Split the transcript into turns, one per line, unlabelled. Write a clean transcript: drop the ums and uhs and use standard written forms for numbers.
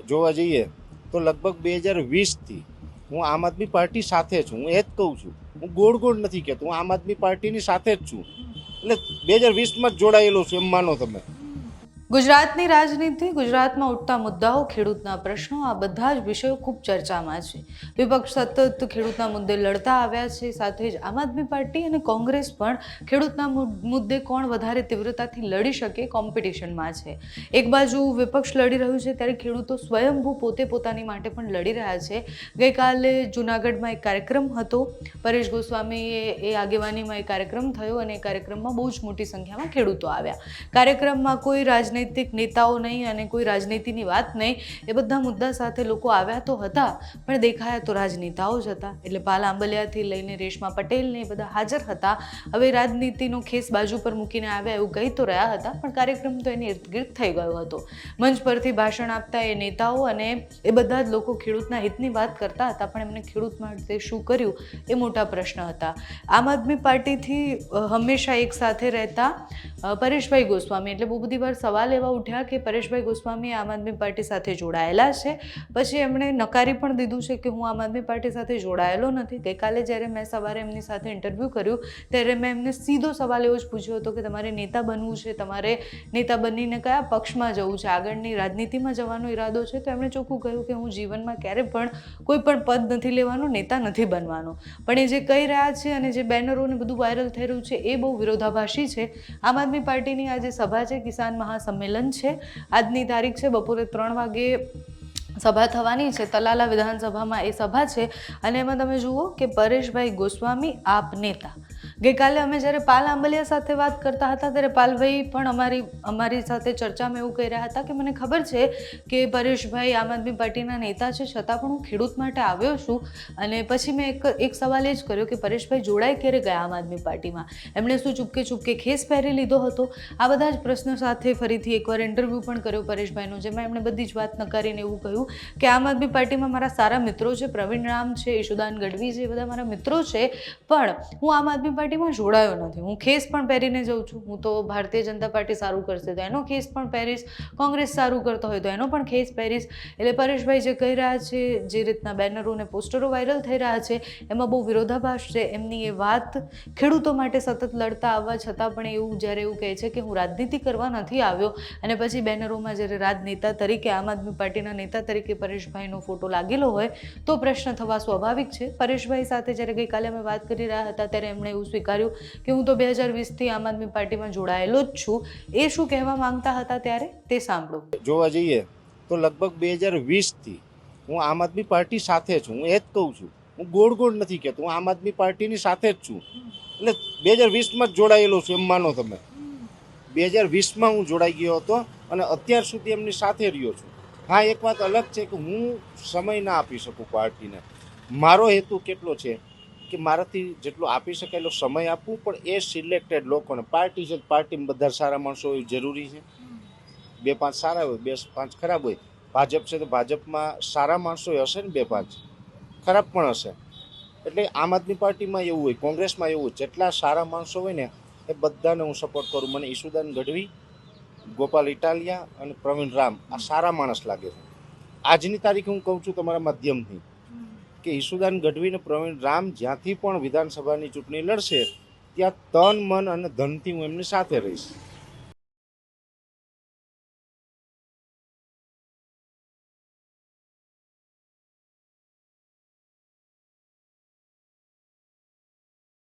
જોવા જઈએ તો લગભગ 2020થી હું આમ આદમી પાર્ટી સાથે છું. હું એ જ કહું છું, હું ગોળ ગોળ નથી કહેતો, હું આમ આદમી પાર્ટીની સાથે જ છું. એટલે 2020માં જ જોડાયેલો છું એમ માનો તમે.
ગુજરાતની રાજનીતિ, ગુજરાતમાં ઉઠતા મુદ્દાઓ, ખેડૂતના પ્રશ્નો, આ બધા જ વિષયો ખૂબ ચર્ચામાં છે. વિપક્ષ સતત ખેડૂતના મુદ્દે લડતા આવ્યા છે. સાથે જ આમ આદમી પાર્ટી અને કોંગ્રેસ પણ ખેડૂતના મુદ્દે કોણ વધારે તીવ્રતાથી લડી શકે કોમ્પિટિશનમાં છે. એક બાજુ વિપક્ષ લડી રહ્યું છે ત્યારે ખેડૂતો સ્વયંભૂ પોતે પોતાની માટે પણ લડી રહ્યા છે. ગઈકાલે જૂનાગઢમાં એક કાર્યક્રમ હતો, પરેશ ગોસ્વામીએ એ આગેવાનીમાં એક કાર્યક્રમ થયો અને એ કાર્યક્રમમાં બહુ જ મોટી સંખ્યામાં ખેડૂતો આવ્યા. કાર્યક્રમમાં કોઈ રાજનૈતિક નેતાઓ નહીં અને કોઈ રાજનીતિની વાત નહીં, એ બધા મુદ્દા સાથે લોકો આવ્યા તો હતા પણ દેખાયા તો રાજનેતાઓ જ હતા. એટલે પાલ આંબલિયાથી લઈને રેશમા પટેલ ને એ બધા હાજર હતા. હવે રાજનીતિનો ખેસ બાજુ પર મૂકીને આવ્યા એવું કહી તો રહ્યા હતા પણ કાર્યક્રમ તો એની ઇર્દ ગિર્દ થઈ ગયો હતો. મંચ પરથી ભાષણ આપતા એ નેતાઓ અને એ બધા જ લોકો ખેડૂતના હિતની વાત કરતા હતા પણ એમને ખેડૂત માટે શું કર્યું એ મોટા પ્રશ્ન હતા. આમ આદમી પાર્ટીથી હંમેશા એક સાથે રહેતા પરેશભાઈ ગોસ્વામી, એટલે બહુ બધી વાર સવાલ એવા ઉઠ્યા કે પરેશભાઈ ગોસ્વામી આમ આદમી પાર્ટી સાથે જોડાયેલા છે, પછી એમણે નકારી પણ દીધું છે કે હું આમ આદમી પાર્ટી સાથે જોડાયેલો નથી. ગઈકાલે જ્યારે મેં સવારે એમની સાથે ઇન્ટરવ્યૂ કર્યું ત્યારે મેં એમને સીધો સવાલ એવો જ પૂછ્યો હતો કે તમારે નેતા બનવું છે, તમારે નેતા બનીને કયા પક્ષમાં જવું છે, આગળની રાજનીતિમાં જવાનો ઈરાદો છે? તો એમણે ચોખ્ખું કહ્યું કે હું જીવનમાં ક્યારે પણ કોઈ પણ પદ નથી લેવાનો, નેતા નથી બનવાનો. પણ એ જે કહી રહ્યા છે અને જે બેનરો ને બધું વાયરલ થઈ રહ્યું છે એ બહુ વિરોધાભાસી છે. આમ આદમી પાર્ટીની આજે સભા છે, કિસાન મહાસંમેલન છે. આજની તારીખ છે, બપોરે 3 વાગે સભા થવાની છે. તલાલા વિધાનસભામાં એ સભા છે અને એમાં તમે જુઓ કે પરેશભાઈ ગોસ્વામી આપ નેતા. ગઈકાલે અમે જ્યારે પાલ આંબલિયા સાથે વાત કરતા હતા ત્યારે પાલભાઈ પણ અમારી સાથે ચર્ચામાં એવું કહી રહ્યા હતા કે મને ખબર છે કે પરેશભાઈ આમ આદમી પાર્ટીના નેતા છે, છતાં પણ હું ખેડૂત માટે આવ્યો છું. અને પછી મેં એક સવાલ એ જ કર્યો કે પરેશભાઈ જોડાય ક્યારે ગયા આમ આદમી પાર્ટીમાં? એમણે શું ચૂપકે ખેસ પહેરી લીધો હતો? આ બધા જ પ્રશ્નો સાથે ફરીથી એકવાર ઇન્ટરવ્યૂ પણ કર્યો પરેશભાઈનો, જેમાં એમણે બધી જ વાત નકારીને એવું કહ્યું કે આમ આદમી પાર્ટીમાં મારા સારા મિત્રો છે, પ્રવીણ રામ છે, ઈશુદાન ગઢવી છે, એ બધા મારા મિત્રો છે, પણ હું આમ આદમી પાર્ટીમાં જોડાયો નથી. હું ખેસ પણ પહેરીને જઉં છું. હું તો ભારતીય જનતા પાર્ટી સારું કરશે તો એનો ખેસ પણ પહેરીશ, કોંગ્રેસ સારું કરતો હોય તો એનો પણ ખેસ પહેરીશ. એટલે પરેશભાઈ જે કહી રહ્યા છે, જે રીતના બેનરો અને પોસ્ટરો વાયરલ થઈ રહ્યા છે એમાં બહુ વિરોધાભાસ છે. એમની એ વાત ખેડૂતો માટે સતત લડતા આવવા છતાં પણ જ્યારે એવું કહે છે કે હું રાજનીતિ કરવા નથી આવ્યો અને પછી બેનરોમાં જ્યારે રાજનેતા તરીકે, આમ આદમી પાર્ટીના નેતા તરીકે પરેશભાઈનો ફોટો લાગેલો હોય તો પ્રશ્ન થવા સ્વાભાવિક છે. પરેશભાઈ સાથે જ્યારે ગઈકાલે અમે વાત કરી રહ્યા હતા ત્યારે એમણે એવું સ્વીકાર્યું કે હું તો 2020થી આમ આદમી પાર્ટીમાં જોડાયેલો જ છું. એ શું કહેવા માંગતા હતા ત્યારે તે સાંભળો.
જોવા જઈએ તો લગભગ 2020થી હું આમ આદમી પાર્ટી સાથે છું. હું એ જ કહું છું, હું ગોળ ગોળ નથી કહેતો, હું આમ આદમી પાર્ટીની સાથે જ છું. એટલે 2020માં જ જોડાયેલો છું એમ માનો તમે. 2020માં હું જોડાઈ ગયો હતો અને અત્યાર સુધી એમની સાથે રહ્યો છું. હા, એક વાત અલગ છે કે હું સમય ના આપી શકું પાર્ટીને. મારો હેતુ કેટલો છે કે મારાથી જેટલો આપી શકાય એટલો સમય આપવું, પણ એ સિલેક્ટેડ લોકોને. પાર્ટી છે, પાર્ટીમાં બધા સારા માણસો હોય જરૂરી છે? 2-5 સારા હોય, 2-5 ખરાબ હોય. ભાજપ છે તો ભાજપમાં સારા માણસો હશે ને, 2-5 ખરાબ પણ હશે. એટલે આમ આદમી પાર્ટીમાં એવું હોય, કોંગ્રેસમાં એવું હોય, જેટલા સારા માણસો હોય ને એ બધાને હું સપોર્ટ કરું. મને ઈશુદાન ગઢવી, ગોપાલ ઇટાલિયા અને પ્રવીણ રામ આ સારા માણસ લાગે છે. આજની તારીખે હું કહું છું તમારા માધ્યમથી કે ઈશુદાન ગઢવી અને પ્રવીણ રામ જ્યાંથી પણ વિધાનસભાની ચૂંટણી લડશે ત્યાં તન, મન અને ધનથી હું એમની સાથે રહીશ.